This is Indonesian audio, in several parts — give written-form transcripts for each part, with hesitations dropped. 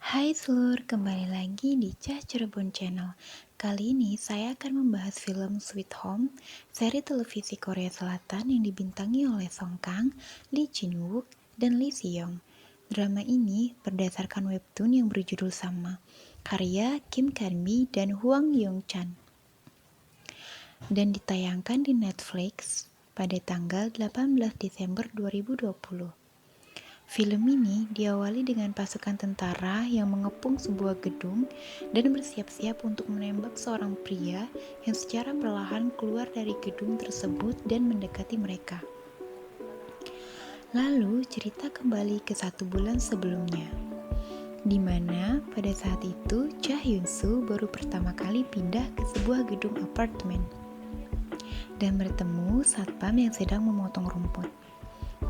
Hai seluruh, kembali lagi di Cah Cirebon Channel. Kali ini saya akan membahas film Sweet Home, seri televisi Korea Selatan yang dibintangi oleh Song Kang, Lee Jin Wook, dan Lee Seong. Drama ini berdasarkan webtoon yang berjudul sama, karya Kim Kanbi dan Hwang Yong Chan, dan ditayangkan di Netflix pada tanggal 18 Desember 2020. Film ini diawali dengan pasukan tentara yang mengepung sebuah gedung dan bersiap-siap untuk menembak seorang pria yang secara perlahan keluar dari gedung tersebut dan mendekati mereka. Lalu cerita kembali ke 1 bulan sebelumnya, di mana pada saat itu Cha Hyun-soo baru pertama kali pindah ke sebuah gedung apartemen dan bertemu satpam yang sedang memotong rumput.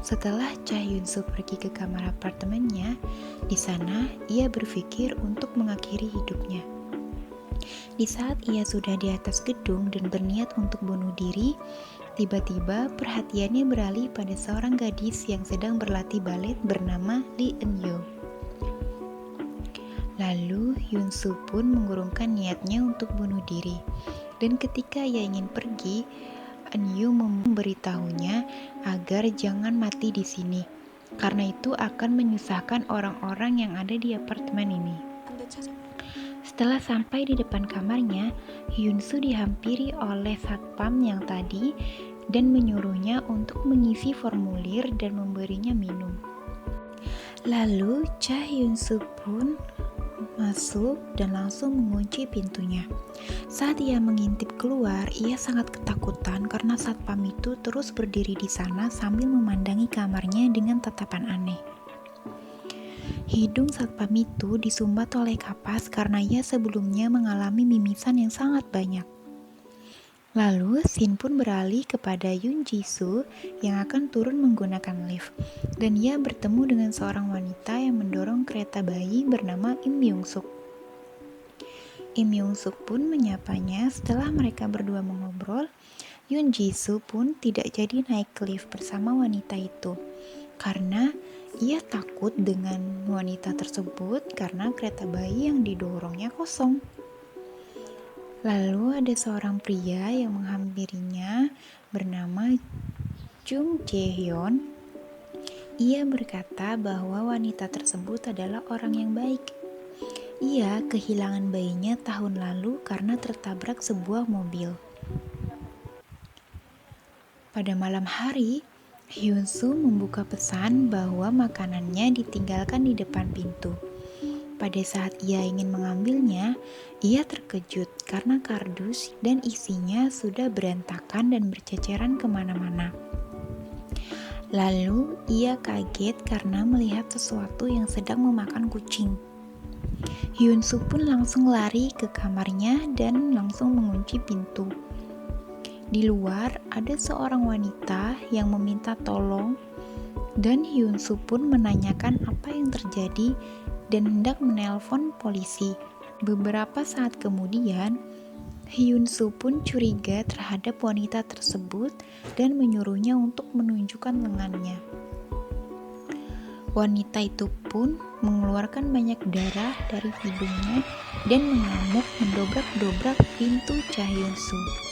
Setelah Cha Hyun-soo pergi ke kamar apartemennya, di sana ia berpikir untuk mengakhiri hidupnya. Di saat ia sudah di atas gedung dan berniat untuk bunuh diri, tiba-tiba perhatiannya beralih pada seorang gadis yang sedang berlatih balet bernama Lee Eun-yoo. Lalu Hyun-soo pun mengurungkan niatnya untuk bunuh diri, dan ketika ia ingin pergi, Eun-yoo memberitahunya agar jangan mati di sini, karena itu akan menyusahkan orang-orang yang ada di apartemen ini. Setelah sampai di depan kamarnya, Hyun-soo dihampiri oleh satpam yang tadi dan menyuruhnya untuk mengisi formulir dan memberinya minum. Lalu Cha Hyun-soo pun masuk dan langsung mengunci pintunya. Saat ia mengintip keluar, ia sangat ketakutan karena satpam itu terus berdiri di sana sambil memandangi kamarnya dengan tatapan aneh. Hidung satpam itu disumbat oleh kapas karena ia sebelumnya mengalami mimisan yang sangat banyak. Lalu, scene pun beralih kepada Yoon Ji-soo yang akan turun menggunakan lift, dan ia bertemu dengan seorang wanita yang mendorong kereta bayi bernama Im Myung-suk. Im Myung-suk pun menyapanya. Setelah mereka berdua mengobrol, Yoon Ji-soo pun tidak jadi naik ke lift bersama wanita itu, karena ia takut dengan wanita tersebut karena kereta bayi yang didorongnya kosong. Lalu ada seorang pria yang menghampirinya bernama Jung Jae-hyun. Ia berkata bahwa wanita tersebut adalah orang yang baik. Ia kehilangan bayinya tahun lalu karena tertabrak sebuah mobil. Pada malam hari, Hyun-soo membuka pesan bahwa makanannya ditinggalkan di depan pintu. Pada saat ia ingin mengambilnya, ia terkejut karena kardus dan isinya sudah berantakan dan berceceran kemana-mana. Lalu ia kaget karena melihat sesuatu yang sedang memakan kucing. Hyun-soo pun langsung lari ke kamarnya dan langsung mengunci pintu. Di luar ada seorang wanita yang meminta tolong, dan Hyun-soo pun menanyakan apa yang terjadi dan hendak menelpon polisi. Beberapa saat kemudian, Hyun-soo pun curiga terhadap wanita tersebut dan menyuruhnya untuk menunjukkan lengannya. Wanita itu pun mengeluarkan banyak darah dari hidungnya dan mengamuk mendobrak-dobrak pintu Cha Hyun-soo.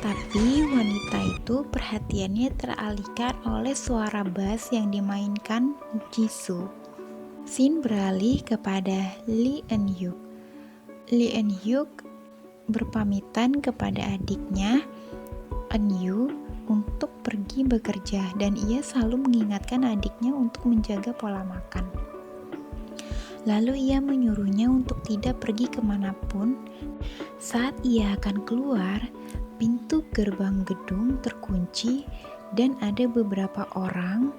Tapi wanita itu perhatiannya teralihkan oleh suara bass yang dimainkan Jisoo. Scene beralih kepada Lee Eun-hyuk. Lee Eun-hyuk berpamitan kepada adiknya Eun-yu untuk pergi bekerja, dan ia selalu mengingatkan adiknya untuk menjaga pola makan. Lalu ia menyuruhnya untuk tidak pergi kemanapun. Saat ia akan keluar, pintu gerbang gedung terkunci dan ada beberapa orang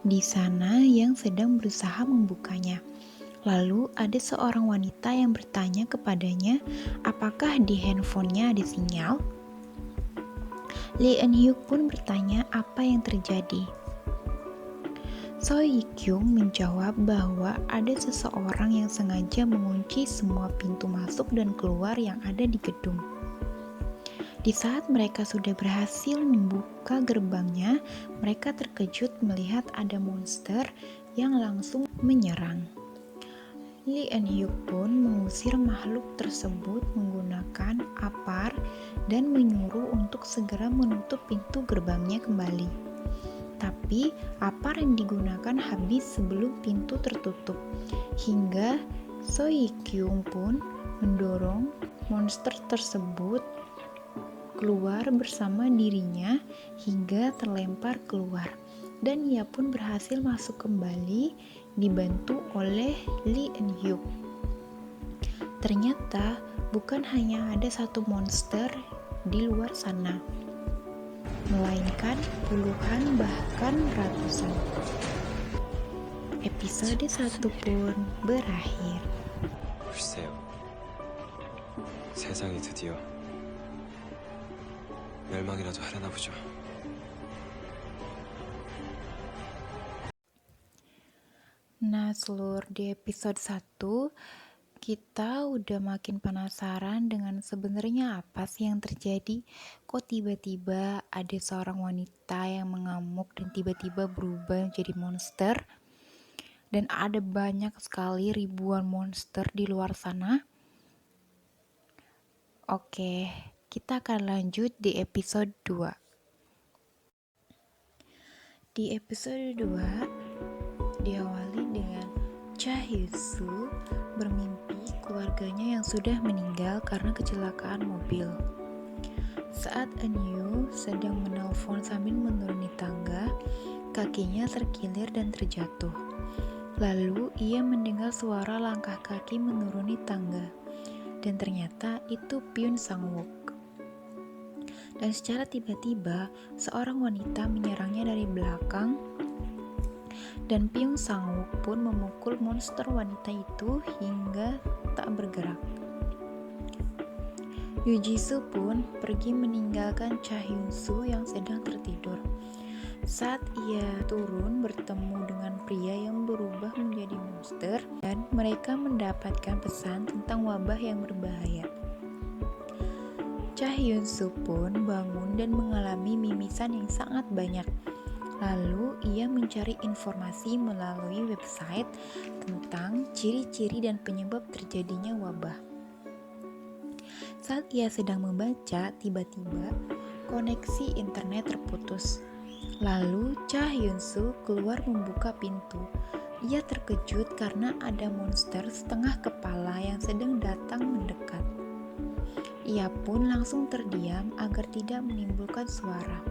di sana yang sedang berusaha membukanya. Lalu ada seorang wanita yang bertanya kepadanya apakah di handphonenya ada sinyal. Lee Eun-hyuk pun bertanya apa yang terjadi. So Hye-kyung menjawab bahwa ada seseorang yang sengaja mengunci semua pintu masuk dan keluar yang ada di gedung. Di saat mereka sudah berhasil membuka gerbangnya, mereka terkejut melihat ada monster yang langsung menyerang. Lee Eun-hyuk pun mengusir makhluk tersebut menggunakan apar dan menyuruh untuk segera menutup pintu gerbangnya kembali. Tapi apar yang digunakan habis sebelum pintu tertutup, hingga So Hye-kyung pun mendorong monster tersebut keluar bersama dirinya hingga terlempar keluar, dan ia pun berhasil masuk kembali dibantu oleh Lee Eun-hyuk. Ternyata bukan hanya ada satu monster di luar sana, melainkan puluhan bahkan ratusan. Episode 1 pun berakhir. 글쎄요. 세상이 드디어 멸망이라도 하려나 보죠. Nah, seluruh di episode 1 kita udah makin penasaran dengan sebenarnya apa sih yang terjadi. Kok tiba-tiba ada seorang wanita yang mengamuk dan tiba-tiba berubah menjadi monster, dan ada banyak sekali ribuan monster di luar sana. Oke, kita akan lanjut di episode 2. Di episode 2 diawali dengan Cha Hyun-soo bermimpi keluarganya yang sudah meninggal karena kecelakaan mobil. Saat Eun-yu sedang menelpon sambil menuruni tangga, kakinya terkilir dan terjatuh. Lalu ia mendengar suara langkah kaki menuruni tangga, dan ternyata itu Pyun Sang-wook. Dan secara tiba-tiba, seorang wanita menyerangnya dari belakang, dan Pyun Sang-wook pun memukul monster wanita itu hingga tak bergerak. Yoo Ji-soo pun pergi meninggalkan Cha Hyun-soo yang sedang tertidur. Saat ia turun bertemu dengan pria yang berubah menjadi monster, dan mereka mendapatkan pesan tentang wabah yang berbahaya. Cha Hyun-soo pun bangun dan mengalami mimisan yang sangat banyak. Lalu ia mencari informasi melalui website tentang ciri-ciri dan penyebab terjadinya wabah. Saat ia sedang membaca, tiba-tiba koneksi internet terputus. Lalu Cha Hyun-soo keluar membuka pintu. Ia terkejut karena ada monster setengah kepala yang sedang datang mendekat. Ia pun langsung terdiam agar tidak menimbulkan suara,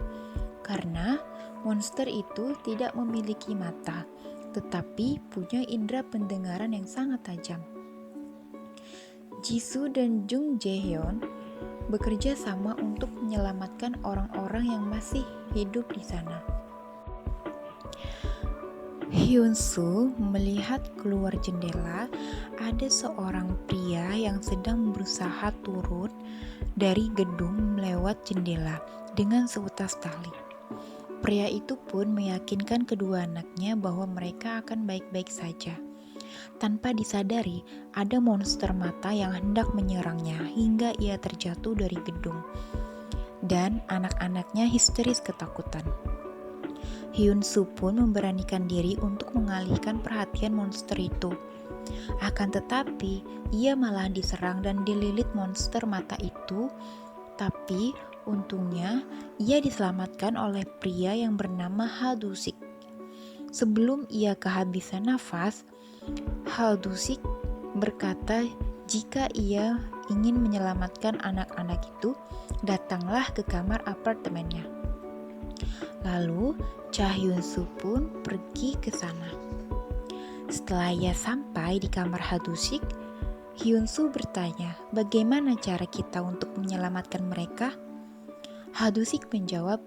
karena monster itu tidak memiliki mata, tetapi punya indera pendengaran yang sangat tajam. Jisoo dan Jung Jae-hyun bekerja sama untuk menyelamatkan orang-orang yang masih hidup di sana. Hyun-soo melihat keluar jendela ada seorang pria yang sedang berusaha turun dari gedung melewat jendela dengan seutas tali. Pria itu pun meyakinkan kedua anaknya bahwa mereka akan baik-baik saja. Tanpa disadari, ada monster mata yang hendak menyerangnya hingga ia terjatuh dari gedung, dan anak-anaknya histeris ketakutan. Hyun-soo pun memberanikan diri untuk mengalihkan perhatian monster itu. Akan tetapi, ia malah diserang dan dililit monster mata itu, tapi untungnya ia diselamatkan oleh pria yang bernama Ha Du-sik. Sebelum ia kehabisan nafas, Ha Du-sik berkata jika ia ingin menyelamatkan anak-anak itu, datanglah ke kamar apartemennya. Lalu Cha Hyun-soo pun pergi ke sana. Setelah ia sampai di kamar Ha Du-sik, Hyun-soo bertanya, bagaimana cara kita untuk menyelamatkan mereka? Ha Du-sik menjawab,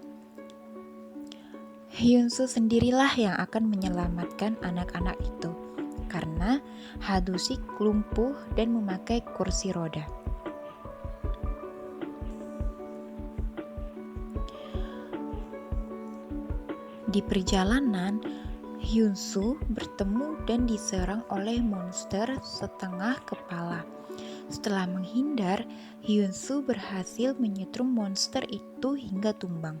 Hyun-soo sendirilah yang akan menyelamatkan anak-anak itu, karena Ha Du-sik lumpuh dan memakai kursi roda. Di perjalanan, Hyun-soo bertemu dan diserang oleh monster setengah kepala. Setelah menghindar, Hyun-soo berhasil menyetrum monster itu hingga tumbang.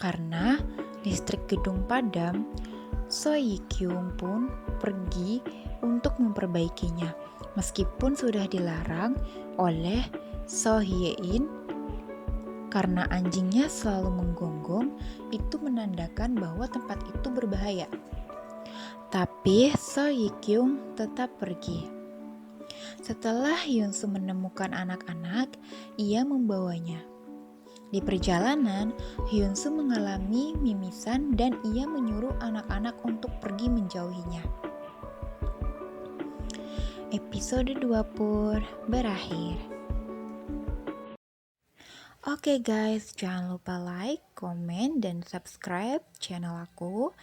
Karena listrik gedung padam, So Yi Kyung pun pergi untuk memperbaikinya, meskipun sudah dilarang oleh So Hye In karena anjingnya selalu menggonggong, itu menandakan bahwa tempat itu berbahaya. Tapi So Hye Kyung tetap pergi. Setelah Hyunsu menemukan anak-anak, ia membawanya. Di perjalanan, Hyunsu mengalami mimisan dan ia menyuruh anak-anak untuk pergi menjauhinya. Episode 2 pun berakhir. Oke guys, jangan lupa like, komen, dan subscribe channel aku